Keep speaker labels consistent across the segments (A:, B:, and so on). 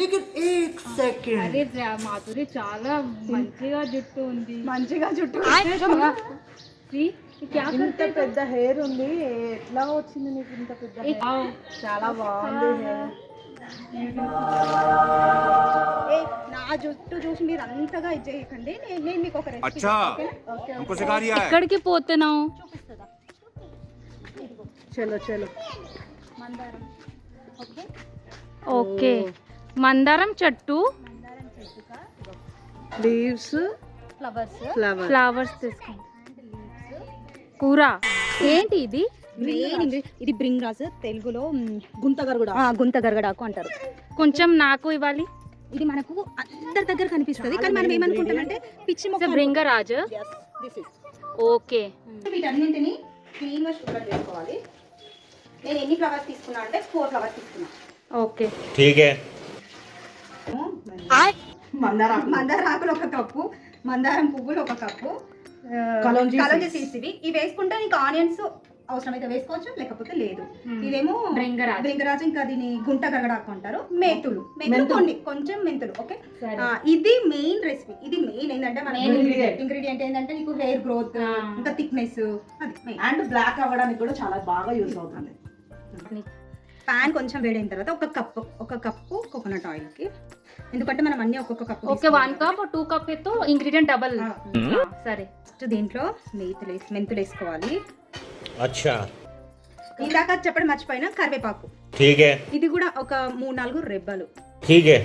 A: लेकिन एक सेकंड
B: అరే మాధురి చాలా మంచిగా జుట్టు ఉంది.
A: మంచిగా జుట్టు ఇంత పెద్ద హెయిర్ ఉంది. ఎట్లా వచ్చింది నీకు ఇంత పెద్ద hair? చాలా బాగుంది hair.
C: నా జుట్టు చూసి మీరు అంతగా ఇది చేయకండి. నేను మీకు ఒక రెసిపీ
B: ఎక్కడికి పోతున్నావు?
C: చూపిస్తుందా?
A: చలో చలో.
C: మందారం. ఓకే
B: ఓకే మందారం చెట్టు
A: లీవ్స్
C: ఫ్లవర్స్
B: ఫ్లవర్స్ తీసుకో. కూర ఏంటి ఇది?
C: మెయిన్ ఇది బ్రింగ్ రాస్, తెలుగులో గుంత గరగడాకు అంటారు.
B: కొంచెం నాకు ఇవ్వాలి.
C: ఇది మనకు అందరి దగ్గర కనిపిస్తుంది, కానీ మనం ఏమనుకుంటామంటే పిచ్చి మొక్క.
B: భృంగరాజ్. ఓకే
C: వీటన్నింటిని క్లీన్ గా శుభ్రం చేసుకోవాలి. నేను ఎన్ని ఫ్లవర్స్ తీసుకున్నా అంటే 4 ఫ్లవర్స్ తీసుకున్నా.
B: ఓకే
C: మందార ఆకులు 1 కప్పు, మందారం పువ్వులు 1 కప్పు, కలోంజీ సీడ్స్ ఇవి వేసుకుంటే నీకు ఆనియన్స్ అవసరమైతే వేసుకోవచ్చు, లేకపోతే లేదు. ఇదేమో భృంగరాజు, ఇంకా దీని గుంట గరగడాకు అంటారు. మెంతులు కొన్ని కొంచెం మెంతులు. ఓకే ఇది మెయిన్ రెసిపీ. ఇది మెయిన్ ఏంటంటే మన ఇంగ్రీడియంట్ ఏంటంటే నీకు హెయిర్ గ్రోత్, ఇంకా థిక్నెస్, అది
A: అండ్ బ్లాక్ అవ్వడానికి కూడా చాలా బాగా యూజ్ అవుతుంది.
C: పాన్ కొంచెం వేడైన తర్వాత 1 కప్పు కోకోనట్ ఆయిల్ కి, ఎందుకంటే మనం అన్ని ఒక్కొక్క కప్పు.
B: ఓకే 1 కప్ 2 కప్ తో ఇంగ్రీడియంట్ డబల్. సరే
C: దీంట్లో మెంతులు వేసుకోవాలి.
D: अच्छा
C: ఇందాక చెప్పడం మర్చిపోయినా కరివేపాకు.
D: ठीक है.
C: ఇది కూడా ఒక 3-4 రెబ్బలు.
D: ठीक है.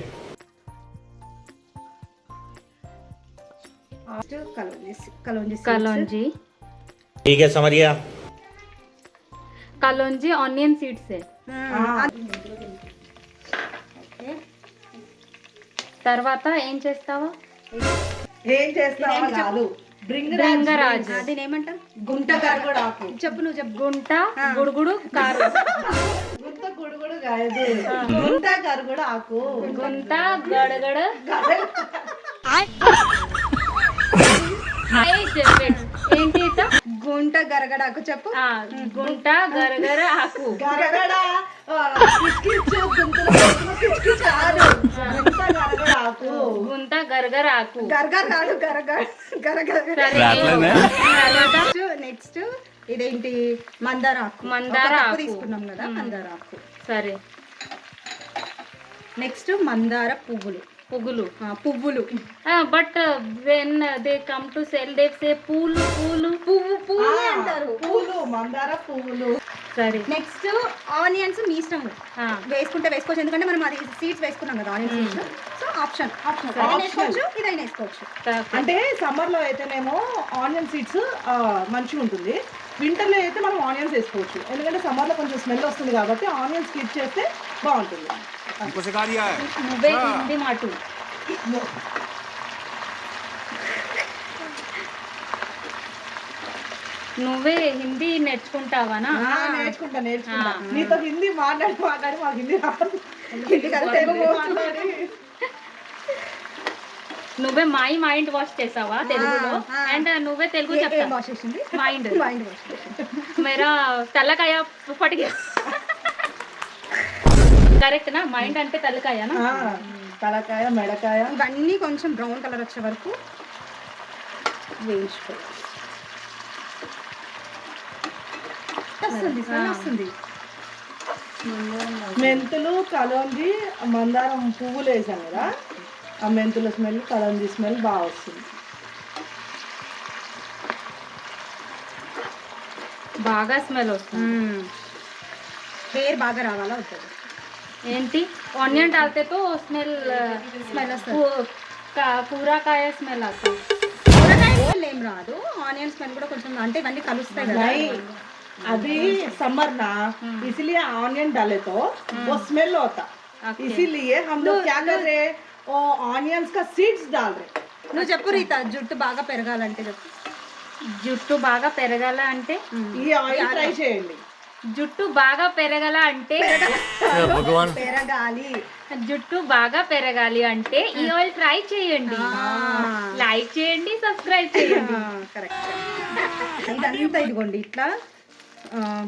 B: कलौंजी
D: ठीक है समझ गया.
B: कलौंजी ऑनियन सीड्स है. తర్వాత ఏం చేస్తావా?
A: ఏం చేస్తావా కాదు,
B: భృంగరాజ్.
C: దీని ఏమంటారు?
A: గుంట గరగడాకు.
C: చెప్పు నువ్వు చెప్పు.
B: గుంట గుడుగుడు కారు.
A: గుంట గుడుగుడు కాదు, గుంట గరగడాకు.
B: గుంట గడగడ ఏంటి ఇట?
C: గుంట గరగడాకు చెప్పు.
B: గుంట గరగర ఆకు.
A: గరగడ కిచ్కిచ్చు, గుంటలో కిచ్కిచ్చు కాదు, గుంట గరగడాకు.
B: గుంట గరగర ఆకు.
C: గరగర్ కాదు, గరగర్. నెక్స్ట్ ఇదేంటి? మందార ఆకు.
B: మందార ఆకు
C: తీసుకున్నాం కదా, మందార ఆకు.
B: సరే
C: నెక్స్ట్ మందార పువ్వులు. పువ్వులు
B: but when they come to cell they say పూలు
C: అంటారు.
A: పూలు, మందార పువ్వులు.
B: సరే
C: నెక్స్ట్ ఆనియన్స్ మీ ఇష్టం, వేసుకుంటే వేసుకోవచ్చు, ఎందుకంటే మనం అది సీడ్స్ వేసుకున్నాం కదా ఆనియన్ సీడ్స్. సో ఆప్షన్ వేసుకోవచ్చు, ఇదైనా వేసుకోవచ్చు.
A: అంటే సమ్మర్ లో అయితేనేమో ఆనియన్ సీడ్స్ మంచిగా ఉంటుంది, వింటర్ లో అయితే మనం ఆనియన్స్ వేసుకోవచ్చు, ఎందుకంటే సమ్మర్ లో కొంచెం స్మెల్ వస్తుంది కాబట్టి ఆనియన్స్ స్కిప్ చేస్తే బాగుంటుంది.
B: నువ్వే హిందీ మాటు. నువ్వే హిందీ నేర్చుకుంటావానా?
A: నేర్చుకుంటా. నీతో హిందీ మాట్లాడి మాకు హిందీ రాదు.
B: నువ్వే మైండ్ వాష్ చేసావా తెలుగులో? అండ్ నువ్వే తెలుగు చెప్తావా? మైండ్ మేరా తలకాయ పటికి కరెక్ట్ నా? మైండ్ అంటే తలకాయనా?
A: తలకాయ, మెడకాయ.
C: ఇవన్నీ కొంచెం బ్రౌన్ కలర్ వచ్చే వరకు వేయించుకోవాలి. వస్తుంది.
A: మెంతులు, కలోంజీ, మందారం పువ్వులు వేసాం కదా, ఆ మెంతుల స్మెల్, కలోంజీ స్మెల్ బాగా వస్తుంది.
B: బాగా స్మెల్ వస్తుంది.
C: హెయిర్ బాగా రావాలా వస్తుంది.
B: ఏంటి? ఆనియన్ डालते तो స్మెల్
C: వస్తుంది.
B: కూరకాయ స్మెల్ వస్తుంది.
C: కూరగాయ స్మెల్ ఏం రాదు, ఆనియన్ స్మెల్ కూడా కొంచెం, అంటే ఇవన్నీ కలుస్తాయి కదా.
A: अभी समर ना, इसलिए ऑनियन डाले तो वो स्मेल होता, इसीलिए हम लोग क्या कर रहे हैं, वो ऑनियंस का सीड्स डाल रहे.
C: నువ్వు చెప్పు రీత, జుట్టు బాగా పెరగాలంటే చెప్పు.
B: జుట్టు బాగా పెరగాల అంటే
A: ఈ ఆయిల్ ట్రై చేయండి.
B: జుట్టు బాగా పెరగాల అంటే
C: పెరగాలి.
B: జుట్టు బాగా పెరగాలి అంటే ఈ ఆయిల్ ట్రై చేయండి, లైక్ చేయండి, సబ్స్క్రైబ్ చేయండి.
C: కరెక్ట్. ఇదంతా ఇదిగోండి ఇట్లా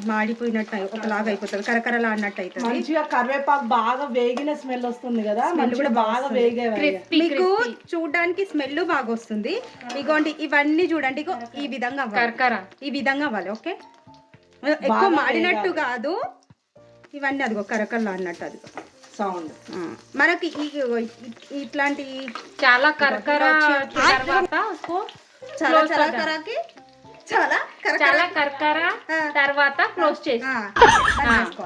C: మాడిపోయినట్టు ఒకలాగా అయిపోతుంది, కరకరలాడినట్టు అవుతుంది.
A: మంచిగా కరివేపాకు బాగా వేగిన స్మెల్ వస్తుంది కదా, మంచిగా బాగా వేగే
C: మీకు చూడడానికి స్మెల్ బాగా వస్తుంది. ఇగోండి ఇవన్నీ చూడండి, ఇగో ఈ విధంగా ఈ విధంగా అవ్వాలి. ఓకే, ఎక్కువ మాడినట్టు కాదు, ఇవన్నీ అదిగో కరకరలాడినట్టు అదిగో
A: సౌండ్.
C: మనకి ఇట్లాంటి
B: చాలా కరకర తర్వాత
C: చాలా కరకరకి చాలా
B: కరకర తర్వాత క్లోజ్ చేసి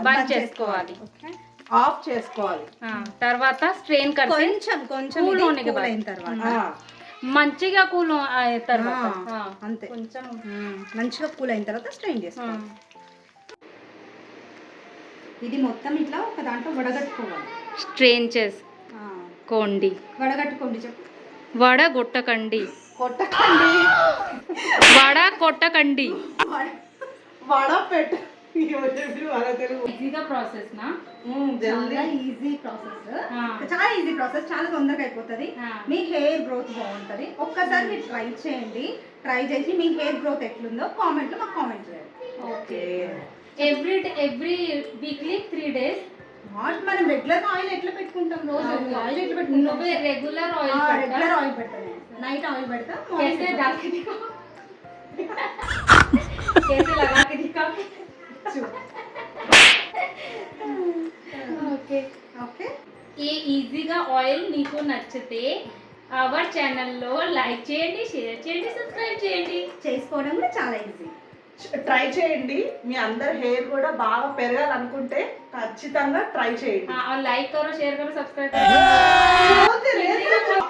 B: బంద్ చేసుకోవాలి,
A: ఆఫ్ చేసుకోవాలి.
B: తర్వాత స్ట్రెయిన్
C: కొంచెం
B: కూల్
C: అయిన తర్వాత
B: మంచిగా కూల్ అయిన తర్వాత
C: అంతే,
B: కొంచెం
C: మంచిగా కూల్ అయిన తర్వాత స్ట్రెయిన్ చేసుకోవాలి. ఇది మొత్తం ఇట్లా ఒక దాంట్లో వడగట్టుకోవాలి.
B: స్ట్రెయిన్ చేసుకోండి,
C: వడగట్టుకోండి. చెప్పు,
B: వడగొట్టకండి, కొట్టకండి,
A: వడ పెట్టు.
B: ఈజీగా ప్రాసెస్ నా
C: చాలా ఈజీ ప్రాసెస్, చాలా ఈజీ ప్రాసెస్, చాలా తొందరగా అయిపోతుంది. మీ హెయిర్ గ్రోత్ బాగుంటుంది. ఒక్కసారి మీరు ట్రై చేయండి. ట్రై చేసి మీ హెయిర్ గ్రోత్ ఎట్లుందో కామెంట్లో మాకు కామెంట్ చేయండి.
A: Okay,
B: every weekly 3 days.
C: మనం రెగ్యులర్ ఆయిల్ ఎట్లా పెట్టుకుంటాం, రోజు ఆయిల్ ఎట్లా పెట్టుకుంటాం?
B: నువ్వే రెగ్యులర్ ఆయిల్
C: రెగ్యులర్ ఆయిల్ పెడతాను, నైట్ ఆయిల్ పెడతా,
B: कैसे डाल के दिखाओ, कैसे लगा के दिखाओ. Okay
C: okay.
B: ఈ ఈజీగా ఆయిల్ మీకు నచ్చితే అవర్ ఛానల్లో లైక్ చేయండి, షేర్ చేయండి, సబ్స్క్రైబ్ చేయండి.
C: చేసుకోవడం కూడా చాలా ఈజీ.
A: ట్రై చేయండి. మీ అందరి హెయిర్ కూడా బాగా పెరగాలనుకుంటే ఖచ్చితంగా ట్రై చేయండి.
B: और लाइक करो, शेयर करो, सब्सक्राइब करो.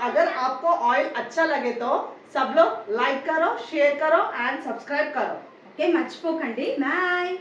A: अगर आपको ऑयल अच्छा लगे तो सब लोग लाइक करो, शेयर करो एंड सब्सक्राइब करो.
C: ఓకే, మర్చిపోకండి. బాయ్.